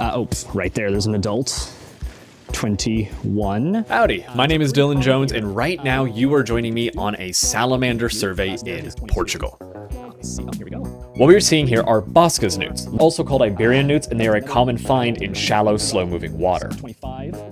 Oops, right there, there's an adult. 21. Howdy, my name is Dylan Jones, and right now you are joining me on a salamander survey in Portugal. Here we go. What we're seeing here are Bosca's newts, also called Iberian newts, and they are a common find in shallow, slow-moving water. 25.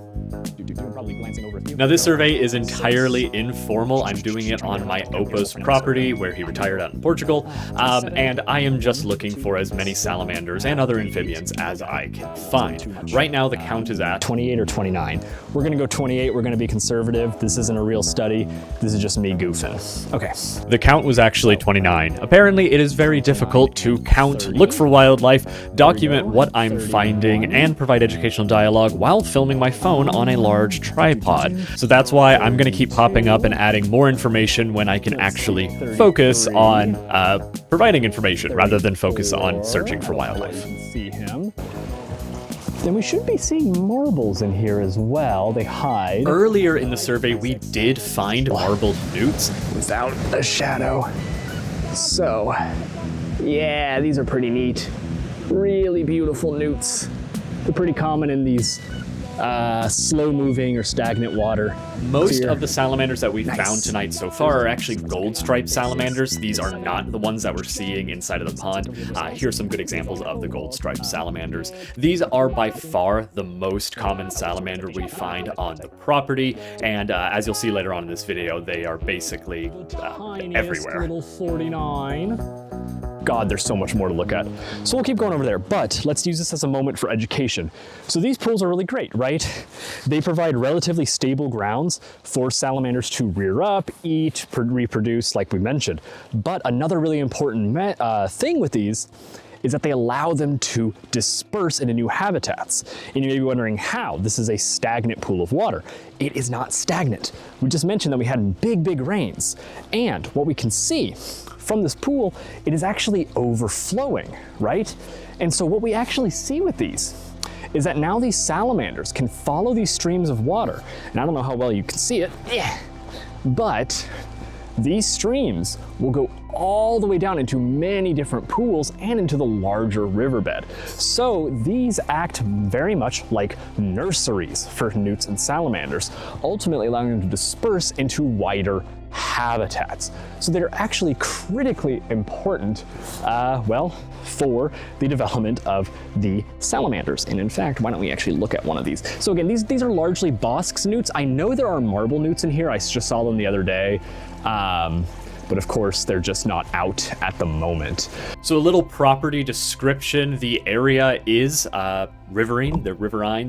Probably glancing over a few. Now this survey is entirely informal. I'm doing it on my Opa's property where he retired out in Portugal, and I am just looking for as many salamanders and other amphibians as I can find. Right now the count is at 28 or 29. We're gonna go 28, we're gonna be conservative. This isn't a real study, this is just me goofing. Okay. The count was actually 29. Apparently it is very difficult to count, look for wildlife, document what I'm finding, and provide educational dialogue while filming my phone on a large tripod. So that's why I'm gonna keep popping up and adding more information when I can actually focus on providing information rather than focus on searching for wildlife. See him. Then we should be seeing marbles in here as well. They hide. Earlier in the survey, we did find marbled newts Without a shadow. So, yeah, these are pretty neat. Really beautiful newts. They're pretty common in these slow-moving or stagnant water. Most of the salamanders that we found tonight so far are actually gold-striped salamanders. These are not the ones that we're seeing inside of the pond. Here's some good examples of the gold-striped salamanders. These are by far the most common salamander we find on the property, and as you'll see later on in this video, they are basically everywhere. Little 49. God, there's so much more to look at. So we'll keep going over there, but let's use this as a moment for education. So these pools are really great, right? They provide relatively stable grounds for salamanders to rear up, eat, reproduce, like we mentioned. But another really important thing with these is that they allow them to disperse into new habitats. And you may be wondering how. This is a stagnant pool of water. It is not stagnant. We just mentioned that we had big rains. And what we can see from this pool, it is actually overflowing, right? And so what we actually see with these is that now these salamanders can follow these streams of water. And I don't know how well you can see it, but these streams will go all the way down into many different pools and into the larger riverbed. So these act very much like nurseries for newts and salamanders, ultimately allowing them to disperse into wider habitats. So they're actually critically important, for the development of the salamanders. And in fact, why don't we actually look at one of these? So again, these are largely Bosca's newts. I know there are marble newts in here. I just saw them the other day. But of course, they're just not out at the moment. So a little property description. The area is riverine,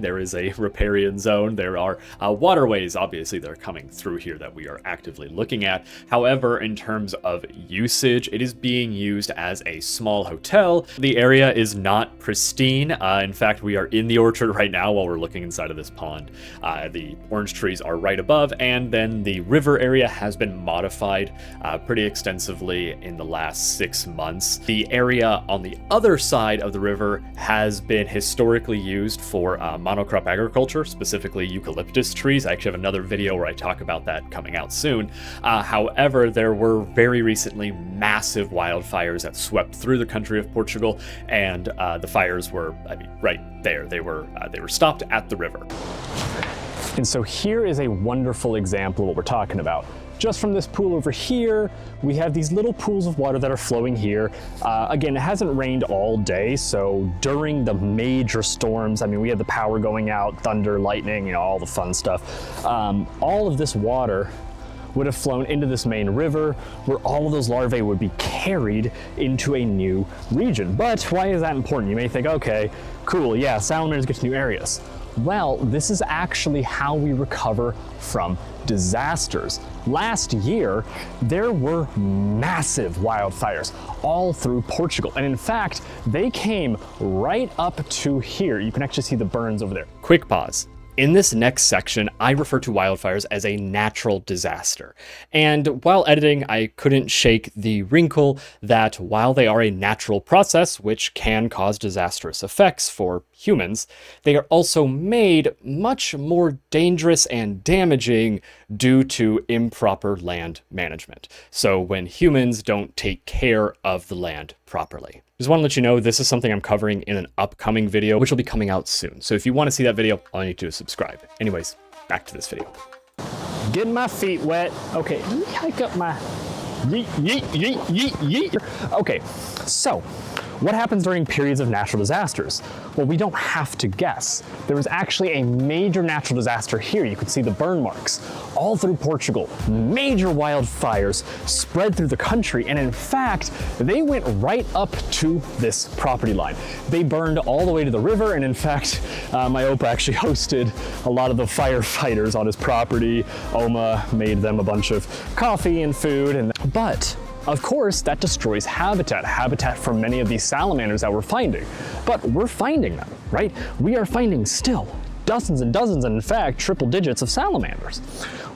there is a riparian zone, there are waterways, obviously they're coming through here that we are actively looking at. However, in terms of usage, it is being used as a small hotel. The area is not pristine. In fact, we are in the orchard right now while we're looking inside of this pond. The orange trees are right above, and then the river area has been modified pretty extensively in the last 6 months. The area on the other side of the river has been historically used for monocrop agriculture, specifically eucalyptus trees. I actually have another video where I talk about that coming out soon. However, there were very recently massive wildfires that swept through the country of Portugal, and the fires were, right there. They were stopped at the river. And so here is a wonderful example of what we're talking about. Just from this pool over here, we have these little pools of water that are flowing here. Again, it hasn't rained all day, so during the major storms, we had the power going out, thunder, lightning, all the fun stuff. All of this water would have flown into this main river where all of those larvae would be carried into a new region. But why is that important? You may think, okay, cool, yeah, salamanders get to new areas. Well, this is actually how we recover from disasters. Last year, there were massive wildfires all through Portugal. And in fact, they came right up to here. You can actually see the burns over there. Quick pause. In this next section, I refer to wildfires as a natural disaster. And while editing, I couldn't shake the wrinkle that while they are a natural process, which can cause disastrous effects for humans, they are also made much more dangerous and damaging due to improper land management. So when humans don't take care of the land properly. Just want to let you know this is something I'm covering in an upcoming video, which will be coming out soon. So if you want to see that video, all you need to do is subscribe. Anyways, back to this video. Getting my feet wet. Okay, let me hike up my yeet, yeet, yeet, yeet, yeet. Okay, so what happens during periods of natural disasters? Well, we don't have to guess. There was actually a major natural disaster here. You could see the burn marks all through Portugal. Major wildfires spread through the country, and in fact, they went right up to this property line. They burned all the way to the river, and in fact, my Opa actually hosted a lot of the firefighters on his property. Oma made them a bunch of coffee and food, but of course, that destroys habitat for many of these salamanders that we're finding. But we're finding them, right? We are finding still dozens and dozens, and in fact, triple digits of salamanders.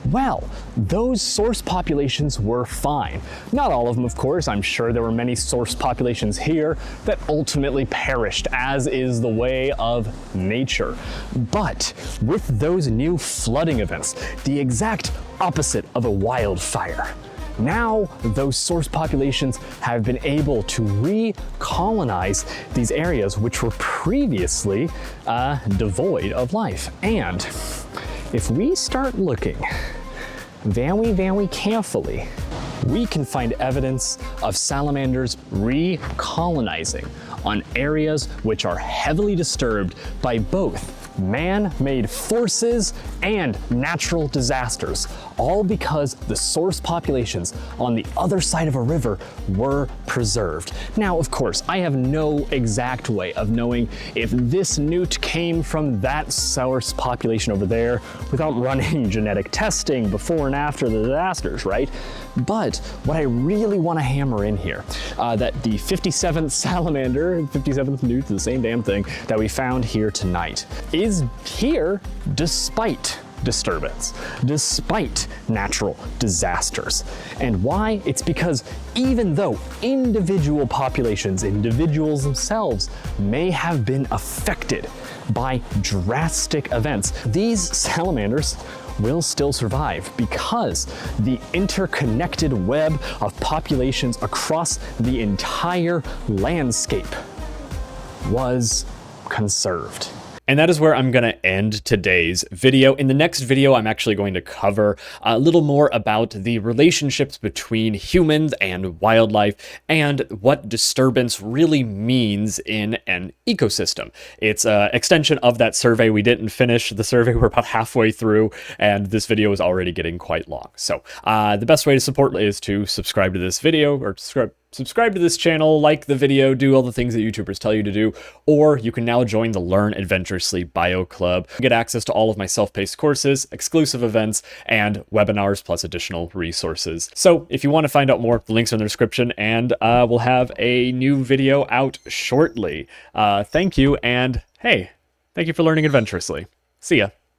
Well, those source populations were fine. Not all of them, of course. I'm sure there were many source populations here that ultimately perished, as is the way of nature. But with those new flooding events, the exact opposite of a wildfire, now those source populations have been able to recolonize these areas which were previously devoid of life. And if we start looking very carefully, we can find evidence of salamanders recolonizing on areas which are heavily disturbed by both man-made forces and natural disasters, all because the source populations on the other side of a river were preserved. Now, of course, I have no exact way of knowing if this newt came from that source population over there without running genetic testing before and after the disasters, right? But what I really want to hammer in here, that the 57th salamander, 57th newt, the same damn thing that we found here tonight, is here despite disturbance, despite natural disasters. And why? It's because even though individual populations, individuals themselves, may have been affected by drastic events, these salamanders will still survive because the interconnected web of populations across the entire landscape was conserved. And that is where I'm going to end today's video. In the next video, I'm actually going to cover a little more about the relationships between humans and wildlife and what disturbance really means in an ecosystem. It's an extension of that survey. We didn't finish the survey. We're about halfway through, and this video is already getting quite long. So the best way to support is to subscribe to this video, or subscribe to this channel, like the video, do all the things that YouTubers tell you to do, or you can now join the Learn Adventurously Bio Club. Get access to all of my self-paced courses, exclusive events, and webinars, plus additional resources. So if you want to find out more, the links are in the description, and we'll have a new video out shortly. Thank you, and hey, thank you for learning adventurously. See ya.